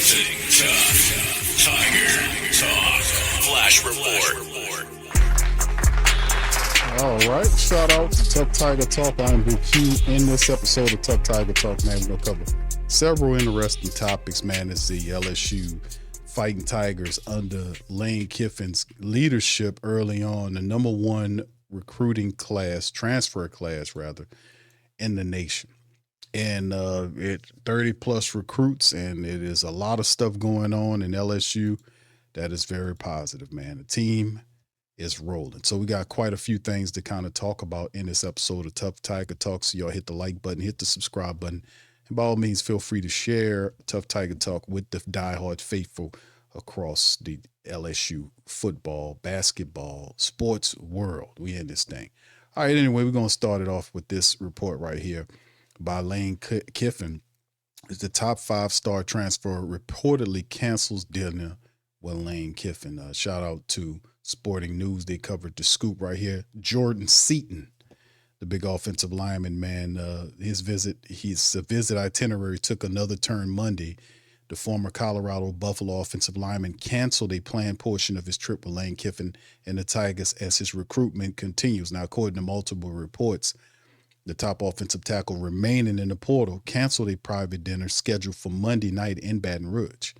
Big Tuff Tiger Talk Flash Report. All right, shout out to Tuff Tiger Talk. I'm Big Q. In this episode of Tuff Tiger Talk, man, we're going to cover several interesting topics, man, as the LSU Fighting Tigers under Lane Kiffin's leadership early on, the number one recruiting class, transfer class rather, in the nation. And it 30 plus recruits, and it is a lot of stuff going on in LSU that is very positive, man. The team is rolling. So we got quite a few things to kind of talk about in this episode of Tuff Tiger Talk. So y'all hit the like button, hit the subscribe button, and by all means, feel free to share Tuff Tiger Talk with the diehard faithful across the LSU football, basketball, sports world. We in this thing. All right, anyway, we're going to start it off with this report right here by Lane Kiffin. Is the top 5-star transfer reportedly cancels dinner with Lane Kiffin. Shout out to Sporting News. They covered the scoop right here. Jordan Seaton, the big offensive lineman, man, his visit itinerary took another turn Monday. The former Colorado Buffalo offensive lineman canceled a planned portion of his trip with Lane Kiffin and the Tigers as his recruitment continues. Now, according to multiple reports, the top offensive tackle remaining in the portal canceled a private dinner scheduled for Monday night in Baton Rouge.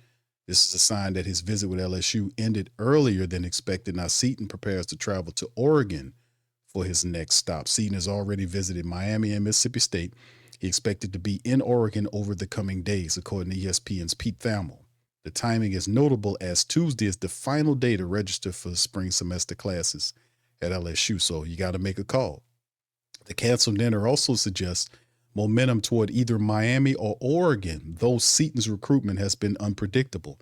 This is a sign that his visit with LSU ended earlier than expected. Now, Seaton prepares to travel to Oregon for his next stop. Seaton has already visited Miami and Mississippi State. He expected to be in Oregon over the coming days, according to ESPN's Pete Thamel. The timing is notable as Tuesday is the final day to register for spring semester classes at LSU, so you got to make a call. The canceled dinner also suggests momentum toward either Miami or Oregon, though Seaton's recruitment has been unpredictable.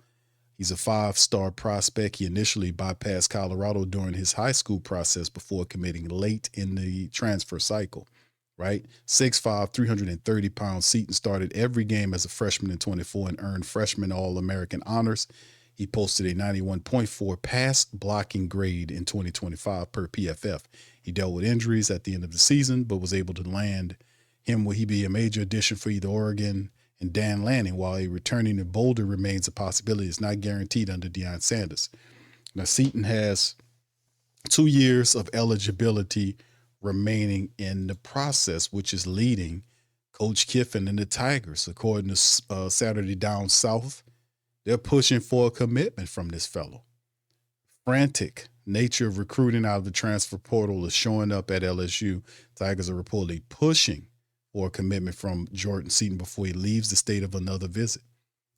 He's a 5-star prospect. He initially bypassed Colorado during his high school process before committing late in the transfer cycle. Right? 6'5", 330 pounds. Seaton started every game as a freshman in 24 and earned freshman All-American honors. He posted a 91.4 pass blocking grade in 2025 per PFF. He dealt with injuries at the end of the season, but was able to land him. Will he be a major addition for either Oregon and Dan Lanning? While a returning to Boulder remains a possibility, it's not guaranteed under Deion Sanders. Now, Seaton has 2 years of eligibility remaining in the process, which is leading Coach Kiffin and the Tigers. According to Saturday Down South, they're pushing for a commitment from this fellow. Frantic nature of recruiting out of the transfer portal is showing up at LSU. Tigers are reportedly pushing for a commitment from Jordan Seaton before he leaves the state of another visit.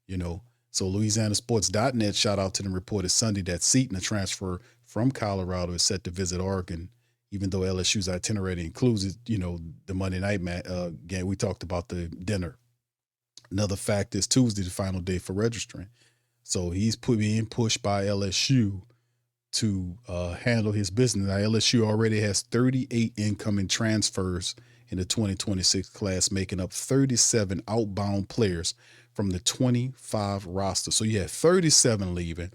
So LouisianaSports.net shout out to them reported Sunday that Seaton, a transfer from Colorado, is set to visit Oregon, even though LSU's itinerary includes, the Monday night game. We talked about the dinner. Another fact is Tuesday, the final day for registering. So he's being pushed by LSU to handle his business. Now, LSU already has 38 incoming transfers in the 2026 class, making up 37 outbound players from the 25 roster. So you have 37 leaving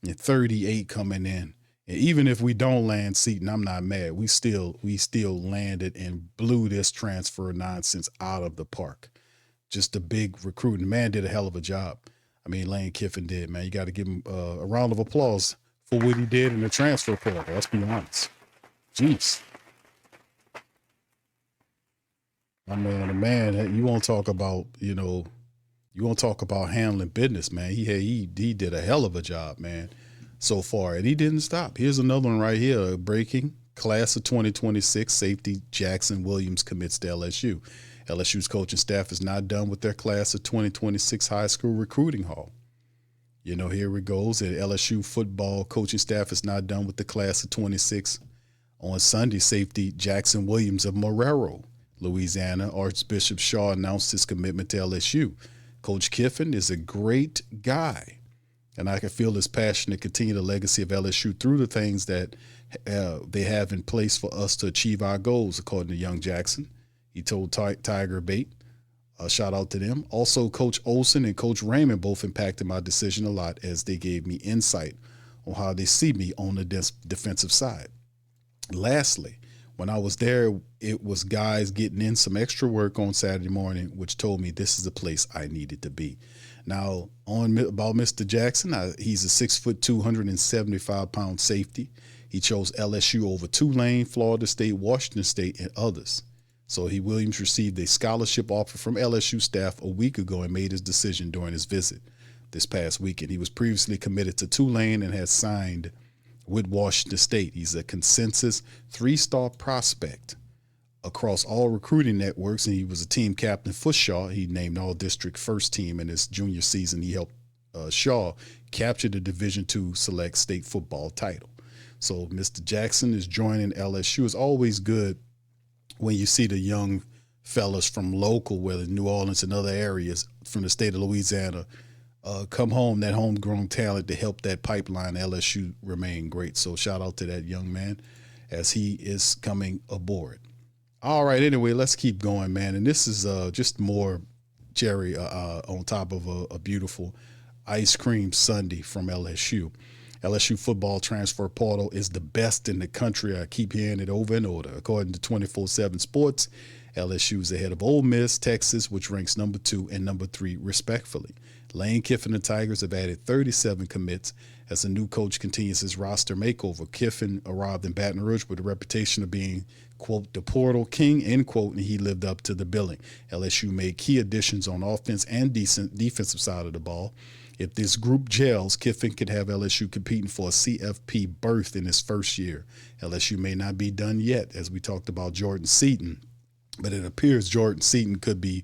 and 38 coming in. And even if we don't land Seaton, I'm not mad. We still landed and blew this transfer nonsense out of the park. Just a big recruiting. The man did a hell of a job. I mean, Lane Kiffin did, man. You got to give him a round of applause for what he did in the transfer portal. Let's be honest. Jeez. I mean, the man, you won't talk about, handling business, man. He did a hell of a job, man, so far. And he didn't stop. Here's another one right here. Breaking class of 2026 safety Jackson Williams commits to LSU. LSU's coaching staff is not done with their class of 2026 high school recruiting haul. Here it goes. The LSU football coaching staff is not done with the class of 26. On Sunday, safety Jackson Williams of Marrero, Louisiana, Archbishop Shaw announced his commitment to LSU. Coach Kiffin is a great guy, and I can feel his passion to continue the legacy of LSU through the things that they have in place for us to achieve our goals, according to young Jackson. He told Tiger Bait, shout out to them. Also, Coach Olsen and Coach Raymond both impacted my decision a lot as they gave me insight on how they see me on the defensive side. Lastly, When I was there, it was guys getting in some extra work on Saturday morning, which told me this is the place I needed to be. Now, about Mr. Jackson, he's a 6'2", 275-pound safety. He chose LSU over Tulane, Florida State, Washington State, and others. So Williams received a scholarship offer from LSU staff a week ago and made his decision during his visit this past weekend. He was previously committed to Tulane and has signed with Washington State. He's a consensus 3-star prospect across all recruiting networks, and he was a team captain for Shaw. He named all-district first team in his junior season. He helped Shaw capture the Division II Select State football title. So Mr. Jackson is joining LSU. It's always good when you see the young fellas from local, whether New Orleans and other areas from the state of Louisiana, come home, that homegrown talent to help that pipeline LSU remain great. So shout out to that young man as he is coming aboard. All right, anyway, let's keep going, man. And this is just more cherry on top of a beautiful ice cream sundae from LSU. LSU football transfer portal is the best in the country. I keep hearing it over and over. According to 24/7 Sports, LSU is ahead of Ole Miss, Texas, which ranks number 2 and number 3 respectfully. Lane Kiffin and the Tigers have added 37 commits as the new coach continues his roster makeover. Kiffin arrived in Baton Rouge with a reputation of being, quote, the portal king, end quote, and he lived up to the billing. LSU made key additions on offense and defensive side of the ball. If this group gels, Kiffin could have LSU competing for a CFP berth in his first year. LSU may not be done yet, as we talked about Jordan Seaton, but it appears Jordan Seaton could be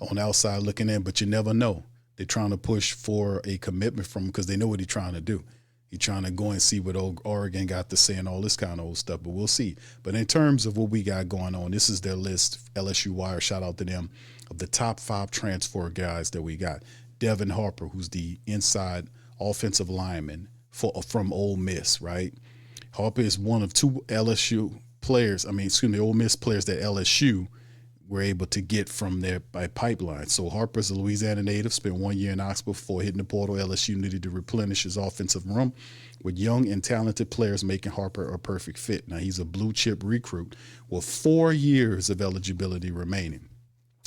on the outside looking in, but you never know. They're trying to push for a commitment from him because they know what he's trying to do. He's trying to go and see what Oregon got to say and all this kind of old stuff, but we'll see. But in terms of what we got going on, this is their list, LSU Wire, shout out to them, of the top 5 transfer guys that we got. Devin Harper, who's the inside offensive lineman from Ole Miss, right? Harper is one of 2 LSU players, Ole Miss players that LSU were able to get from their pipeline. So Harper's a Louisiana native, spent 1 year in Oxford before hitting the portal. LSU needed to replenish his offensive room with young and talented players, making Harper a perfect fit. Now, he's a blue chip recruit with 4 years of eligibility remaining.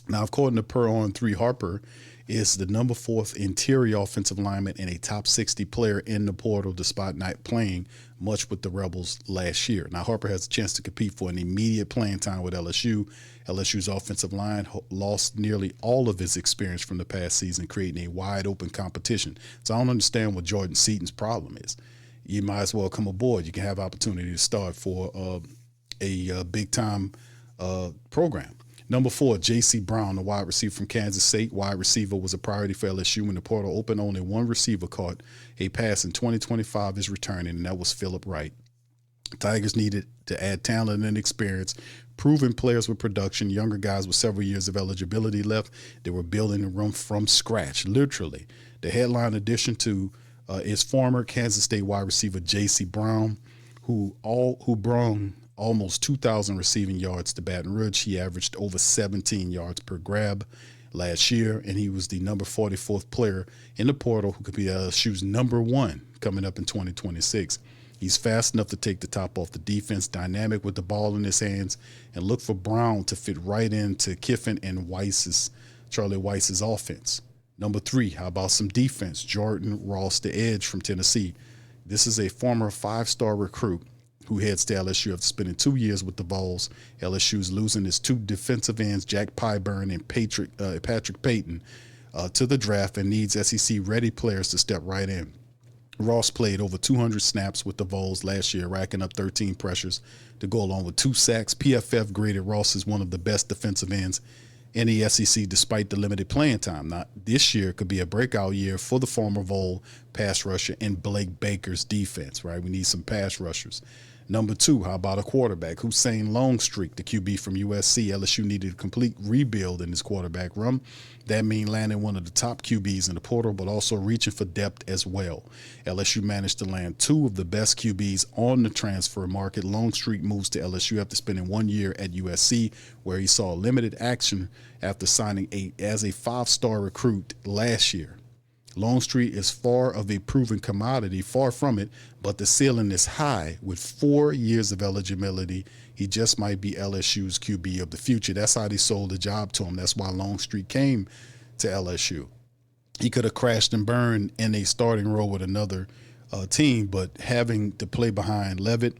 Now, according to Per On 3, Harper is the number 4th interior offensive lineman and a top 60 player in the portal despite not playing much with the Rebels last year. Now, Harper has a chance to compete for an immediate playing time with LSU. LSU's offensive line lost nearly all of his experience from the past season, creating a wide open competition. So I don't understand what Jordan Seaton's problem is. You might as well come aboard. You can have opportunity to start for a big-time program. Number 4, J.C. Brown, the wide receiver from Kansas State. Wide receiver was a priority for LSU when the portal opened. Only one receiver caught a pass in 2025 is returning, and that was Phillip Wright. Tigers needed to add talent and experience, proven players with production, younger guys with several years of eligibility left. They were building the room from scratch, literally. The headline addition to is former Kansas State wide receiver J.C. Brown, who brought almost 2,000 receiving yards to Baton Rouge. He averaged over 17 yards per grab last year, and he was the number 44th player in the portal who could be LSU's number 1 coming up in 2026. He's fast enough to take the top off the defense, dynamic with the ball in his hands, and look for Brown to fit right into Kiffin and Charlie Weiss's offense. Number 3, how about some defense? Jordan Ross, the edge from Tennessee. This is a former 5-star recruit who heads to LSU after spending 2 years with the Vols. LSU's losing his 2 defensive ends, Jack Pyburn and Patrick Payton, to the draft and needs SEC-ready players to step right in. Ross played over 200 snaps with the Vols last year, racking up 13 pressures to go along with 2 sacks. PFF graded Ross as one of the best defensive ends in the SEC despite the limited playing time. Now, this year could be a breakout year for the former Vol pass rusher and Blake Baker's defense, right? We need some pass rushers. Number 2, how about a quarterback? Hussein Longstreet, the QB from USC. LSU needed a complete rebuild in his quarterback room. That means landing one of the top QBs in the portal, but also reaching for depth as well. LSU managed to land 2 of the best QBs on the transfer market. Longstreet moves to LSU after spending 1 year at USC, where he saw limited action after signing as a 5-star recruit last year. Longstreet is far of a proven commodity, far from it, but the ceiling is high. With 4 years of eligibility, he just might be LSU's QB of the future. That's how they sold the job to him. That's why Longstreet came to LSU. He could have crashed and burned in a starting role with another team, but having to play behind Levitt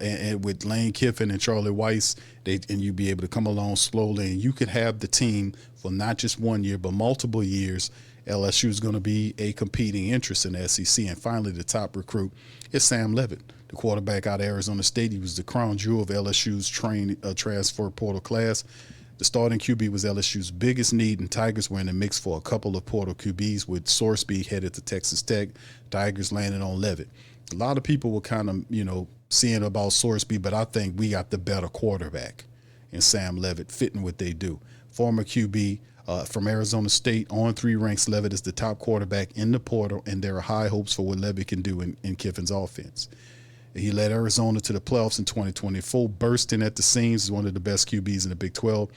and with Lane Kiffin and Charlie Weiss, and you'd be able to come along slowly, and you could have the team for not just 1 year, but multiple years. LSU is going to be a competing interest in the SEC. And finally, the top recruit is Sam Levitt, the quarterback out of Arizona State. He was the crown jewel of LSU's transfer portal class. The starting QB was LSU's biggest need, and Tigers were in the mix for a couple of portal QBs, with Sorsby headed to Texas Tech. Tigers landed on Levitt. A lot of people were kind of, seeing about Sorsby, but I think we got the better quarterback in Sam Levitt, fitting what they do. Former QB from Arizona State, on 3 ranks. Levitt is the top quarterback in the portal, and there are high hopes for what Levitt can do in Kiffin's offense. He led Arizona to the playoffs in 2024, bursting at the seams as one of the best QBs in the Big 12.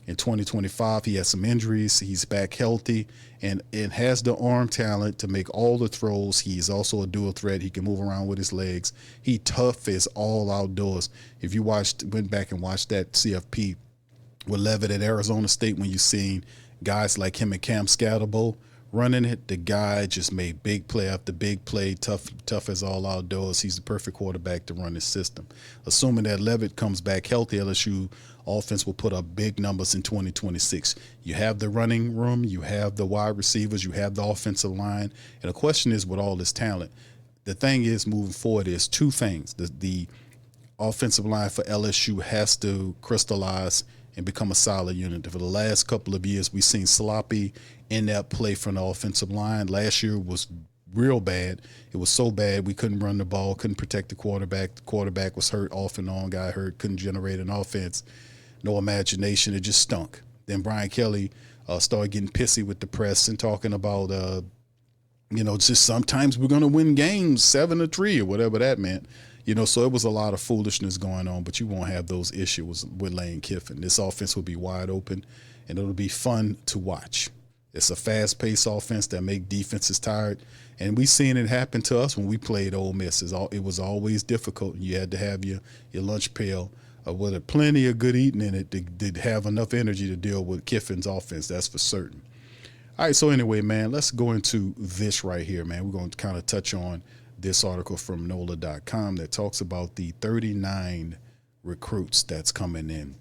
In 2025, he has some injuries. He's back healthy and has the arm talent to make all the throws. He is also a dual threat. He can move around with his legs. He tough as all outdoors. If you went back and watched that CFP with Levitt at Arizona State, when you seen guys like him and Cam Scatterbo running it, the guy just made big play after big play, tough as all outdoors. He's the perfect quarterback to run his system. Assuming that Levitt comes back healthy, LSU offense will put up big numbers in 2026. You have the running room, you have the wide receivers, you have the offensive line. And the question is, with all this talent, the thing is moving forward is 2 things. The offensive line for LSU has to crystallize and become a solid unit. For the last couple of years, we've seen sloppy, inept play from the offensive line. Last year was real bad. It was so bad we couldn't run the ball, couldn't protect the quarterback. The quarterback was hurt off and on, got hurt, couldn't generate an offense. No imagination. It just stunk. Then Brian Kelly started getting pissy with the press and talking about, just sometimes we're going to win games 7-3 or whatever that meant. So it was a lot of foolishness going on, but you won't have those issues with Lane Kiffin. This offense will be wide open, and it'll be fun to watch. It's a fast-paced offense that make defenses tired, and we've seen it happen to us when we played Ole Miss. It was always difficult. You had to have your lunch pail with plenty of good eating in it to have enough energy to deal with Kiffin's offense. That's for certain. All right, so anyway, man, let's go into this right here, man. We're going to kind of touch on this article from NOLA.com that talks about the 39 recruits that's coming in.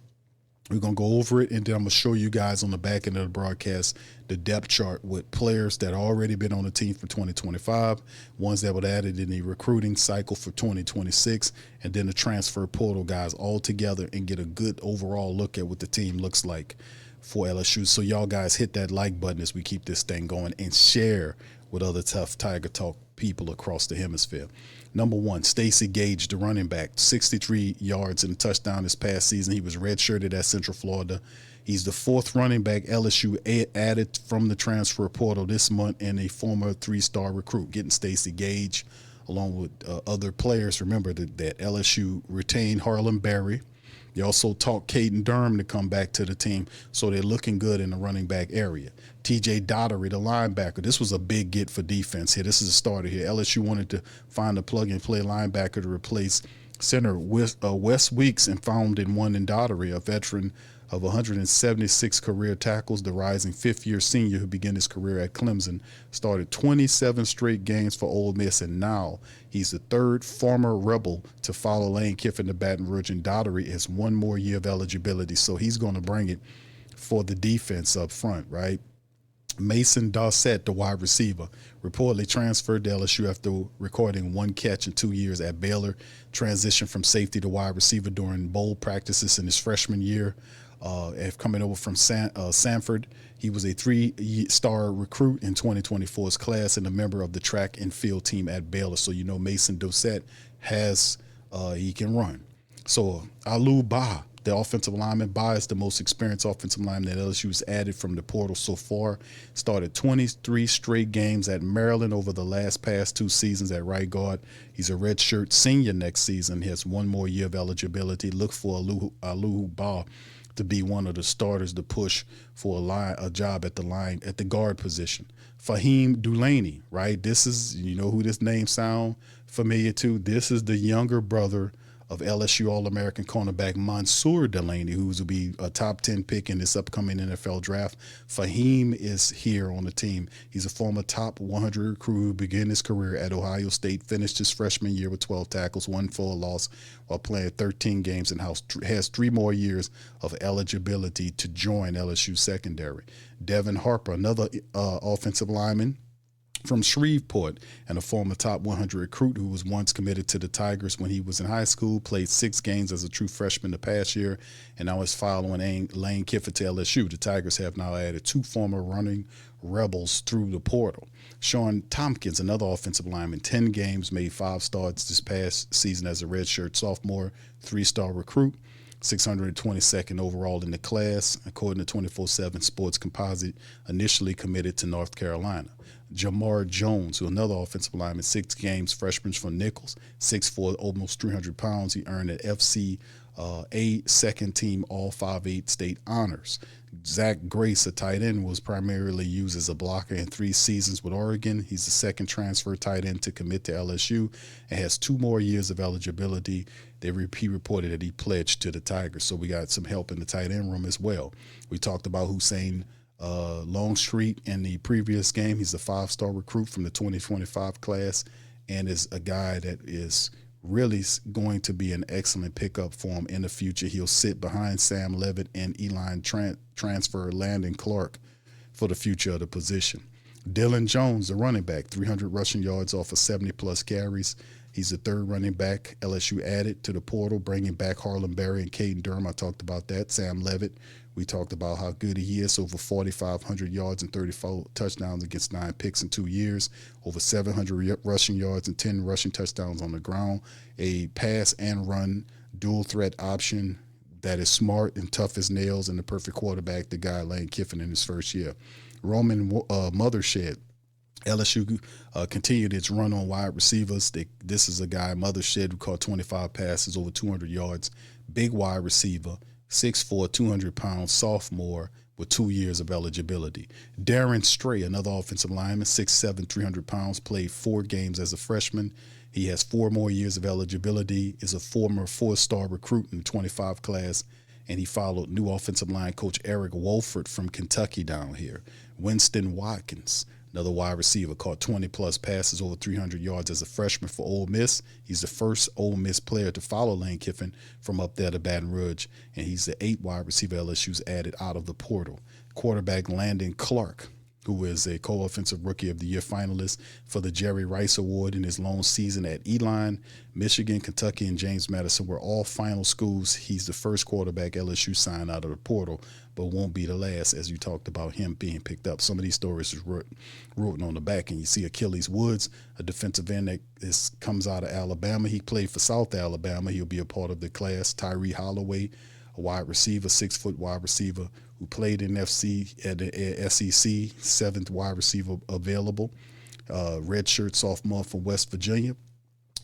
We're going to go over it, and then I'm going to show you guys on the back end of the broadcast the depth chart with players that already been on the team for 2025, ones that were added in the recruiting cycle for 2026, and then the transfer portal guys all together, and get a good overall look at what the team looks like for LSU. So y'all guys hit that like button as we keep this thing going, and share with other Tough Tiger Talk people across the hemisphere. Number 1, Stacey Gage, the running back, 63 yards and a touchdown this past season. He was redshirted at Central Florida. He's the 4th running back LSU added from the transfer portal this month, and a former 3-star recruit, getting Stacey Gage along with other players. Remember that LSU retained Harlan Berry. They also talked Caden Durham to come back to the team, so they're looking good in the running back area. TJ Dottery, the linebacker. This was a big get for defense here. This is a starter here. LSU wanted to find a plug-and-play linebacker to replace center Wes Weeks, and found in one in Dottery, a veteran of 176 career tackles, the rising 5th-year senior who began his career at Clemson, started 27 straight games for Ole Miss, and now he's the 3rd former Rebel to follow Lane Kiffin to Baton Rouge, and Dottery has 1 more year of eligibility, so he's going to bring it for the defense up front, right? Mason Dossett, the wide receiver, reportedly transferred to LSU after recording 1 catch in 2 years at Baylor, transitioned from safety to wide receiver during bowl practices in his freshman year. Coming over from Sanford, he was a 3-star recruit in 2024's class and a member of the track and field team at Baylor. So Mason Dossett he can run. So Alu Ba, the offensive lineman, is the most experienced offensive lineman that LSU has added from the portal so far. Started 23 straight games at Maryland over the past 2 seasons at right guard. He's a redshirt senior next season. He has 1 more year of eligibility. Look for Alu Ba to be one of the starters to push for a job at the guard position. Fahim Delaney, right? This is, you know who this name sound familiar to? This is the younger brother of LSU All-American cornerback Mansour Delaney, who will be a top 10 pick in this upcoming NFL draft. Fahim is here on the team. He's a former top 100 recruit who began his career at Ohio State, finished his freshman year with 12 tackles, 1 full loss while playing 13 games, and has 3 more years of eligibility to join LSU secondary. Devin Harper, another offensive lineman from Shreveport and a former top 100 recruit who was once committed to the Tigers when he was in high school, played 6 games as a true freshman the past year, and now is following Lane Kiffin to LSU. The Tigers have now added 2 former running rebels through the portal. Sean Tompkins, another offensive lineman, 10 games, made 5 starts this past season as a redshirt sophomore, 3-star recruit. 622nd overall in the class, according to 24/7 Sports Composite, initially committed to North Carolina. Jamar Jones, who another offensive lineman, 6 games, freshman from Nichols, 6'4", almost 300 pounds. He earned an FCA second-team All-5-8 state honors. Zach Grace, a tight end, was primarily used as a blocker in 3 seasons with Oregon. He's the second transfer tight end to commit to LSU and has 2 more years of eligibility. He reported that he pledged to the Tigers, so we got some help in the tight end room as well. We talked about Hussein Longstreet in the previous game. He's a 5-star recruit from the 2025 class and is a guy that is really going to be an excellent pickup for him in the future. He'll sit behind Sam Levitt and Eline transfer Landon Clark for the future of the position. Dylan Jones, the running back, 300 rushing yards off of 70-plus carries. He's the 3rd running back LSU added to the portal, bringing back Harlan Berry and Caden Durham. I talked about that. Sam Levitt, we talked about how good he is, over 4,500 yards and 34 touchdowns against 9 picks in 2 years, over 700 rushing yards and 10 rushing touchdowns on the ground, a pass and run dual threat option that is smart and tough as nails, and the perfect quarterback, the guy Lane Kiffin in his first year. Roman Mothershed, LSU continued its run on wide receivers. This is a guy, Mothershed, who caught 25 passes, over 200 yards, big wide receiver, 6'4", 200 pounds, sophomore with 2 years of eligibility. Darren Stray, another offensive lineman, 6'7", 300 pounds, played 4 games as a freshman. He has 4 more years of eligibility, is a former 4-star recruit in the 25 class, and he followed new offensive line coach Eric Wolford from Kentucky down here. Winston Watkins, another wide receiver, caught 20-plus passes, over 300 yards as a freshman for Ole Miss. He's the first Ole Miss player to follow Lane Kiffin from up there to Baton Rouge, and he's the 8th wide receiver LSU's added out of the portal. Quarterback Landon Clark, who is a co-offensive rookie of the year finalist for the Jerry Rice Award in his lone season at Eline. Michigan, Kentucky, and James Madison were all final schools. He's the first quarterback LSU signed out of the portal, but won't be the last, as you talked about him being picked up. Some of these stories is written on the back, and you see Achilles Woods, a defensive end that comes out of Alabama. He played for South Alabama. He'll be a part of the class. Tyree Holloway, a wide receiver, 6-foot wide receiver, who played in FC at the SEC, 7th wide receiver available. Redshirt sophomore from West Virginia,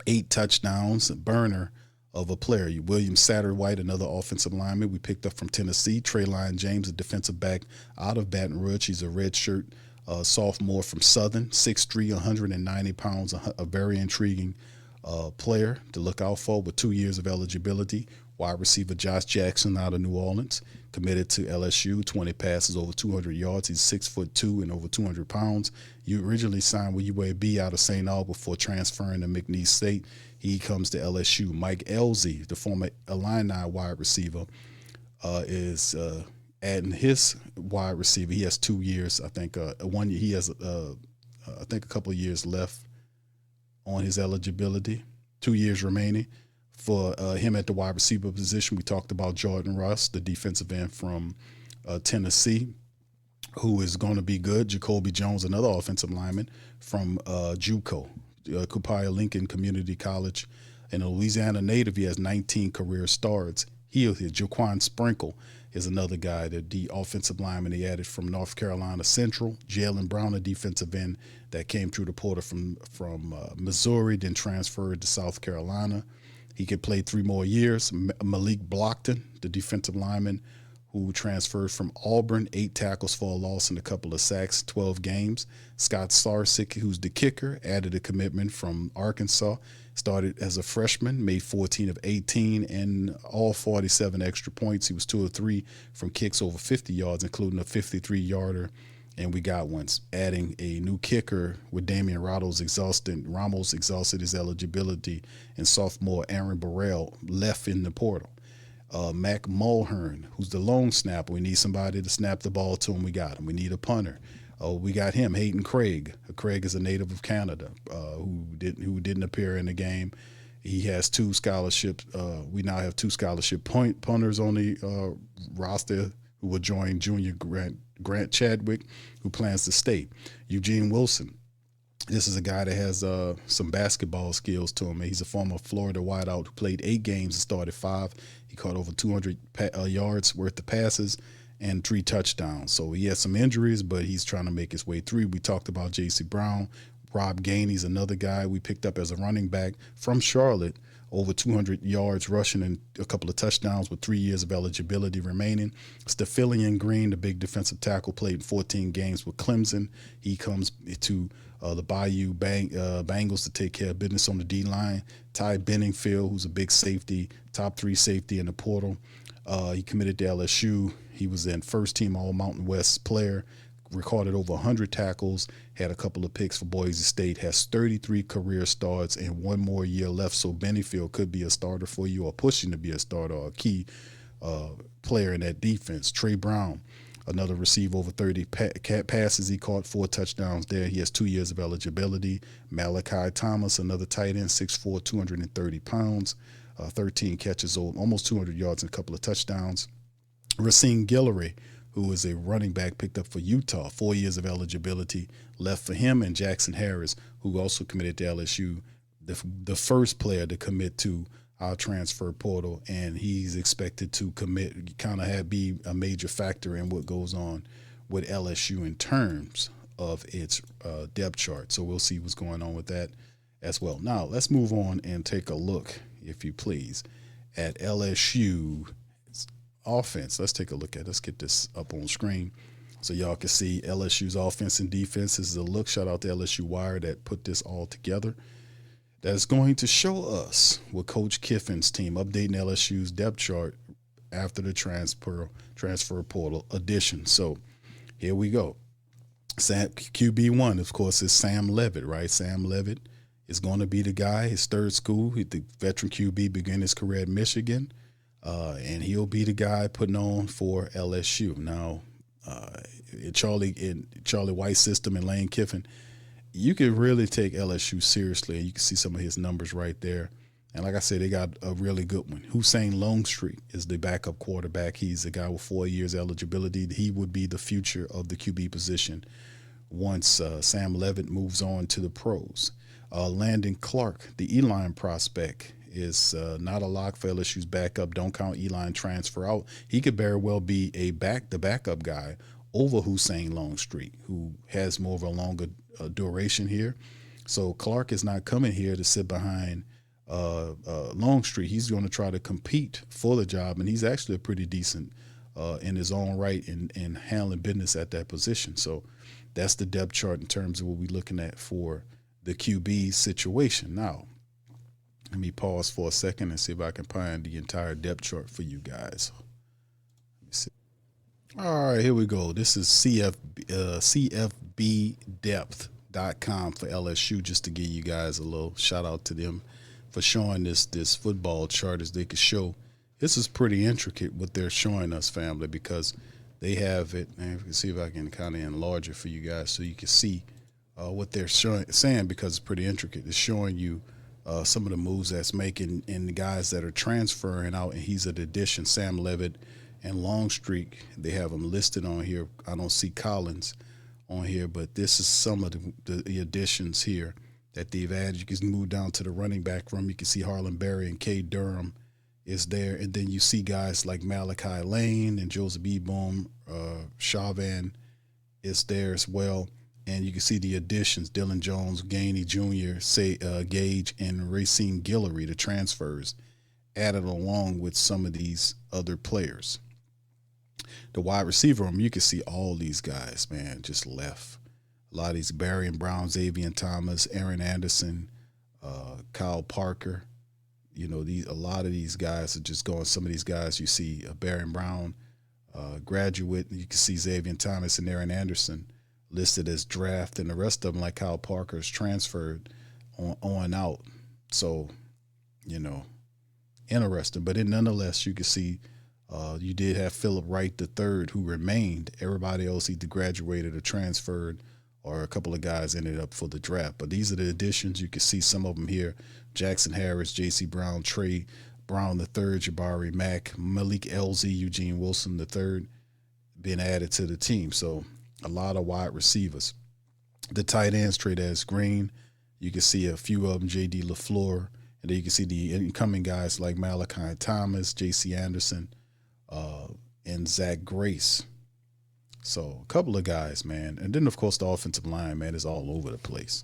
8 touchdowns, a burner of a player. William Satterwhite, another offensive lineman we picked up from Tennessee. Traylon James, a defensive back out of Baton Rouge. He's a redshirt sophomore from Southern, 6'3", 190 pounds, a very intriguing player to look out for with 2 years of eligibility. Wide receiver Josh Jackson out of New Orleans, committed to LSU, 20 passes, over 200 yards. He's 6'2" and over 200 pounds. You originally signed with UAB out of St. Aug before transferring to McNeese State. He comes to LSU. Mike Elzey, the former Illini wide receiver, is adding his wide receiver. He has 2 years, I think. 1 year. He has, I think, a couple of years left on his eligibility. 2 years remaining. For him at the wide receiver position, we talked about Jordan Russ, the defensive end from Tennessee, who is going to be good. Jacoby Jones, another offensive lineman from JUCO, Copiah Lincoln Community College. And a Louisiana native, he has 19 career starts. Jaquan Sprinkle is another guy, the offensive lineman they added from North Carolina Central. Jalen Brown, a defensive end that came through the portal from Missouri, then transferred to South Carolina. He could play 3 more years. Malik Blockton, the defensive lineman, who transferred from Auburn, 8 tackles for a loss and a couple of sacks, 12 games. Scott Sarsick, who's the kicker, added a commitment from Arkansas. Started as a freshman, made 14 of 18 and all 47 extra points. He was 2 of 3 from kicks over 50 yards, including a 53-yarder. And we got once adding a new kicker with Damian Ramos exhausted his eligibility, and sophomore Aaron Burrell left in the portal. Mac Mulhern, who's the long snapper. We need somebody to snap the ball to him. We got him. We need a punter. We got him, Hayden Craig. Craig is a native of Canada who didn't appear in the game. He has 2 scholarships. We now have 2 scholarship punters on the roster who will join junior Grant Chadwick, who plans to stay. Eugene Wilson. This is a guy that has some basketball skills to him. He's a former Florida wideout who played 8 games and started 5. He caught over 200 yards worth of passes and 3 touchdowns. So he has some injuries, but he's trying to make his way through. We talked about J.C. Brown. Rob Gainey's another guy we picked up as a running back from Charlotte, over 200 yards rushing and a couple of touchdowns with 3 years of eligibility remaining. Stephilian Green, the big defensive tackle, played 14 games with Clemson. He comes to the Bayou Bengals to take care of business on the D-line. Ty Benningfield, who's a big safety, top 3 safety in the portal. He committed to LSU. He was in first-team All-Mountain West player, recorded over 100 tackles, had a couple of picks for Boise State, has 33 career starts and 1 more year left. So Benningfield could be a starter for you, or pushing to be a starter, or a key player in that defense. Trey Brown, another receiver, over 30 passes. He caught 4 touchdowns there. He has 2 years of eligibility. Malachi Thomas, another tight end, 6'4", 230 pounds, 13 catches, almost 200 yards and a couple of touchdowns. Racine Guillory, who is a running back picked up for Utah, 4 years of eligibility left for him. And Jackson Harris, who also committed to LSU, the first player to commit to our transfer portal, and he's expected to be a major factor in what goes on with LSU in terms of its depth chart. So we'll see what's going on with that as well. Now let's move on and take a look, if you please, at LSU offense. Let's get this up on screen so y'all can see LSU's offense and defense. This is a look. Shout out to LSU Wire that put this all together. That's going to show us with Coach Kiffin's team updating LSU's depth chart after the transfer portal addition. So here we go. QB1, of course, is Sam Levitt, right? Sam Levitt is going to be the guy. His third school, the veteran QB, began his career at Michigan. And he'll be the guy putting on for LSU. Now, in Charlie White's system and Lane Kiffin, you can really take LSU seriously. You can see some of his numbers right there. And like I said, they got a really good one. Hussein Longstreet is the backup quarterback. He's a guy with 4 years eligibility. He would be the future of the QB position once Sam Levitt moves on to the pros. Landon Clark, the E-line prospect, is not a lock for LSU's backup. Don't count E-line transfer out. He could very well be the backup guy over Hussein Longstreet, who has more of a longer duration here. So Clark is not coming here to sit behind Longstreet. He's going to try to compete for the job, and he's actually a pretty decent in his own right in handling business at that position. So that's the depth chart in terms of what we're looking at for the QB situation. Now, let me pause for a second and see if I can find the entire depth chart for you guys. Let me see. All right, here we go. This is CFBdepth.com for LSU, just to give you guys a little shout out to them for showing this football chart as they could show. This is pretty intricate what they're showing us, family, because they have it. And you can see if I can kind of enlarge it for you guys so you can see what they're saying, because it's pretty intricate. It's showing you some of the moves that's making and the guys that are transferring out, and he's an addition. Sam Levitt and Longstreet, they have them listed on here. I don't see Collins on here, but this is some of the additions here that they've added. You can move down to the running back room. You can see Harlan Berry and Cade Durham is there, and then you see guys like Malachi Lane and Joseph Boom, Chauvin is there as well. And you can see the additions: Dylan Jones, Gainey Jr., Gage, and Racine Guillory, the transfers, added along with some of these other players. The wide receiver room, you can see all these guys, man, just left. A lot of these Barry and Brown, Xavier Thomas, Aaron Anderson, Kyle Parker. A lot of these guys are just going. Some of these guys you see, Barry and Brown, graduate. You can see Xavier Thomas and Aaron Anderson listed as draft, and the rest of them, like Kyle Parker, is transferred on out. So, interesting. But nonetheless, you can see you did have Philip Wright III, who remained. Everybody else either graduated or transferred, or a couple of guys ended up for the draft. But these are the additions. You can see some of them here: Jackson Harris, J.C. Brown, Trey Brown III, Jabari Mack, Malik Elzy, Eugene Wilson III being added to the team. So a lot of wide receivers. The tight ends, trey'dez Green. You can see a few of them, J.D. LaFleur. And then you can see the incoming guys like Malachi Thomas, J.C. Anderson, and Zach Grace. So a couple of guys, man. And then, of course, the offensive line, man, is all over the place.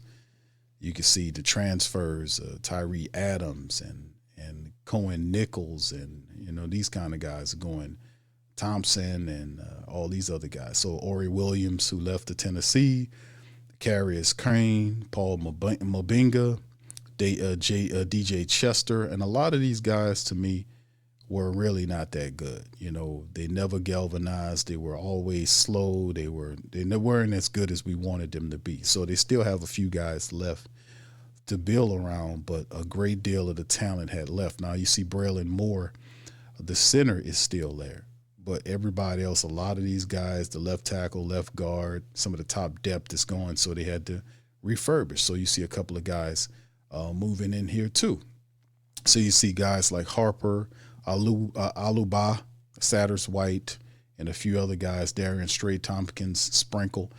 You can see the transfers, Tyree Adams and Cohen Nichols, and, these kind of guys are going. Thompson and all these other guys. So Ori Williams, who left to Tennessee, Carius Crane, Paul Mabinga, DJ Chester, and a lot of these guys, to me, were really not that good. They never galvanized. They were always slow. They weren't as good as we wanted them to be. So they still have a few guys left to build around, but a great deal of the talent had left. Now you see Braylon Moore, the center, is still there, but everybody else, a lot of these guys, the left tackle, left guard, some of the top depth is gone, so they had to refurbish. So you see a couple of guys moving in here too. So you see guys like Harper, Aluba, Satters White, and a few other guys, Darian Strait, Tompkins, Sprinkle,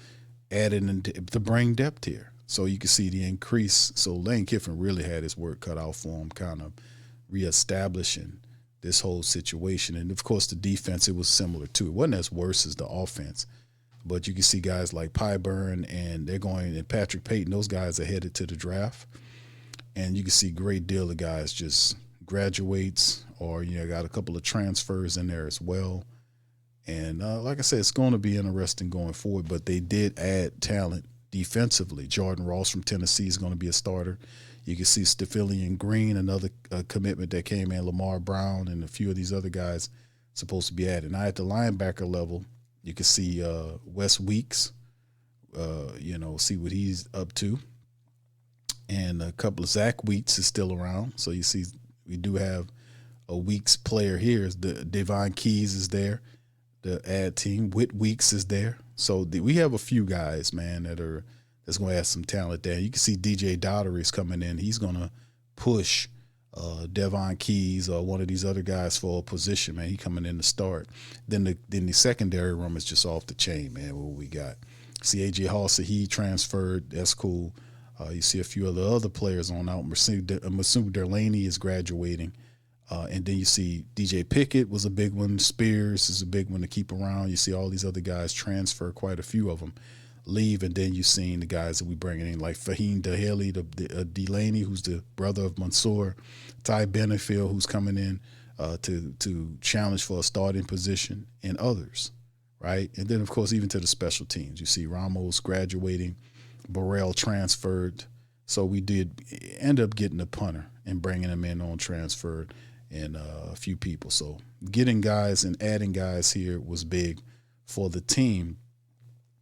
added in to bring depth here. So you can see the increase. So Lane Kiffin really had his work cut out for him, kind of reestablishing this whole situation. And, of course, the defense, it was similar, too. It wasn't as worse as the offense. But you can see guys like Pyburn, and and Patrick Payton, those guys are headed to the draft. And you can see a great deal of guys just graduates, or, got a couple of transfers in there as well. And like I said, it's going to be interesting going forward, but they did add talent defensively. Jordan Ross from Tennessee is going to be a starter. You can see Stephilian Green, another commitment that came in, Lamar Brown, and a few of these other guys supposed to be added. Now at the linebacker level, you can see Wes Weeks, see what he's up to. And a couple of Zach Weeks is still around. So you see we do have a Weeks player here. The Devon Keys is there, the ad team. Whit Weeks is there. So we have a few guys, man, that's going to add some talent there. You can see DJ Dottery is coming in. He's going to push Devon Keys or one of these other guys for a position, man. He coming in to start. Then the secondary room is just off the chain, man, what we got. See A.J. Halsey, he transferred. That's cool. You see a few of the other players on out. Masoud Delaney is graduating. And then you see DJ Pickett was a big one. Spears is a big one to keep around. You see all these other guys transfer, quite a few of them leave. And then you've seen the guys that we bringing in, like Fahim Dehaley, Delaney, who's the brother of Mansour, Ty Benefield, who's coming in to challenge for a starting position, and others, right? And then, of course, even to the special teams. You see Ramos graduating, Burrell transferred. So we did end up getting a punter and bringing him in on transfer, and a few people. So getting guys and adding guys here was big for the team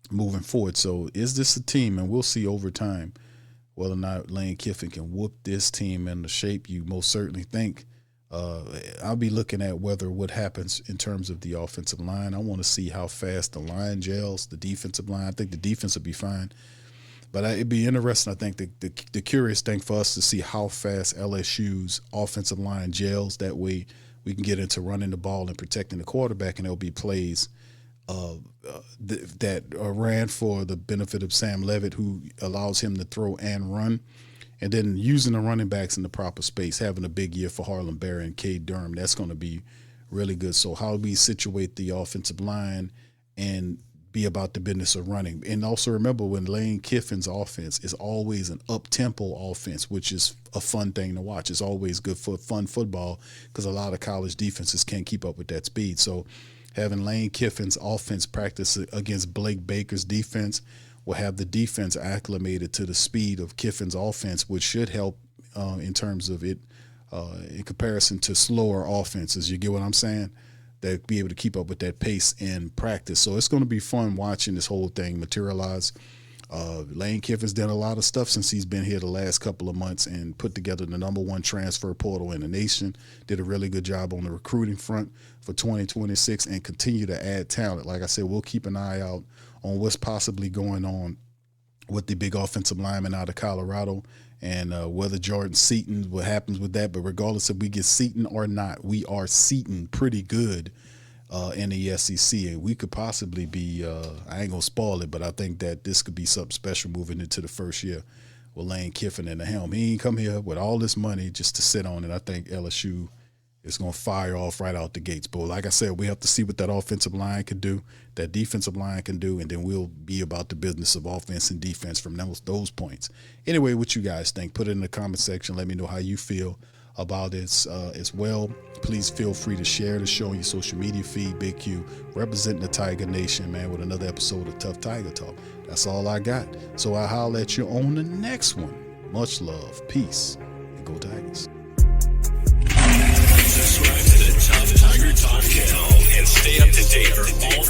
moving forward. So is this a team, and we'll see over time whether or not Lane Kiffin can whoop this team into shape you most certainly think. I'll be looking at what happens in terms of the offensive line. I want to see how fast the line gels, the defensive line. I think the defense will be fine. But it'd be interesting, I think, the curious thing for us to see how fast LSU's offensive line gels. That way we can get into running the ball and protecting the quarterback, and there'll be plays that are ran for the benefit of Sam Levitt, who allows him to throw and run. And then using the running backs in the proper space, having a big year for Harlem Barry and Cade Durham, that's going to be really good. So how we situate the offensive line and be about the business of running. And also remember, when Lane Kiffin's offense is always an up-tempo offense, which is a fun thing to watch. It's always good for fun football because a lot of college defenses can't keep up with that speed. So Having Lane Kiffin's offense practice against Blake Baker's defense will have the defense acclimated to the speed of Kiffin's offense, which should help in terms of it in comparison to slower offenses. You get what I'm saying? They'll be able to keep up with that pace in practice. So it's going to be fun watching this whole thing materialize. Lane Kiffin's done a lot of stuff since he's been here the last couple of months and put together the #1 transfer portal in the nation. Did a really good job on the recruiting front for 2026 and continue to add talent. Like I said, we'll keep an eye out on what's possibly going on with the big offensive lineman out of Colorado and whether Jordan Seaton, what happens with that. But regardless if we get Seaton or not, we are Seaton pretty good in the SEC, and we could possibly be, I ain't going to spoil it, but I think that this could be something special moving into the first year with Lane Kiffin in the helm. He ain't come here with all this money just to sit on it. I think LSU is going to fire off right out the gates. But like I said, we have to see what that offensive line can do, that defensive line can do, and then we'll be about the business of offense and defense from those points. Anyway, what you guys think? Put it in the comment section. Let me know how you feel about this as well. Please feel free to share the show on your social media feed. Big Q representing the Tiger Nation, man, with another episode of Tough Tiger Talk. That's all I got. So I'll holler at you on the next one. Much love, peace, and go Tigers. Subscribe to the Tough Tiger Talk channel and stay up to date for all